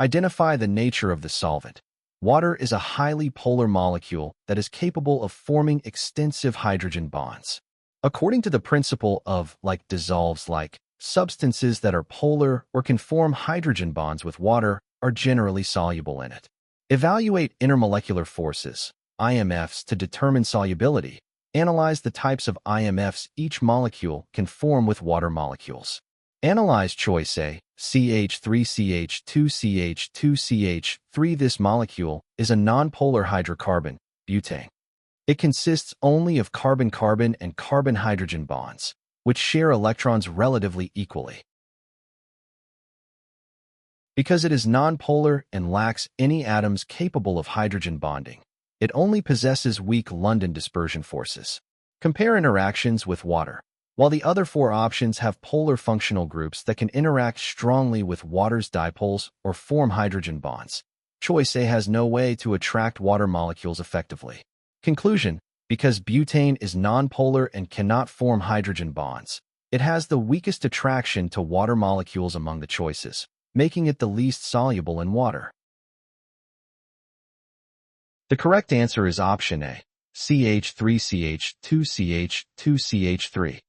Identify the nature of the solvent. Water is a highly polar molecule that is capable of forming extensive hydrogen bonds. According to the principle of like dissolves like, substances that are polar or can form hydrogen bonds with water are generally soluble in it. Evaluate intermolecular forces, IMFs, to determine solubility. Analyze the types of IMFs each molecule can form with water molecules. Analyze choice A, CH3CH2CH2CH3. This molecule is a nonpolar hydrocarbon, butane. It consists only of carbon-carbon and carbon-hydrogen bonds, which share electrons relatively equally. Because it is nonpolar and lacks any atoms capable of hydrogen bonding, it only possesses weak London dispersion forces. Compare interactions with water. While the other four options have polar functional groups that can interact strongly with water's dipoles or form hydrogen bonds, choice A has no way to attract water molecules effectively. Conclusion: because butane is nonpolar and cannot form hydrogen bonds, it has the weakest attraction to water molecules among the choices, making it the least soluble in water. The correct answer is option A, CH3CH2CH2CH3.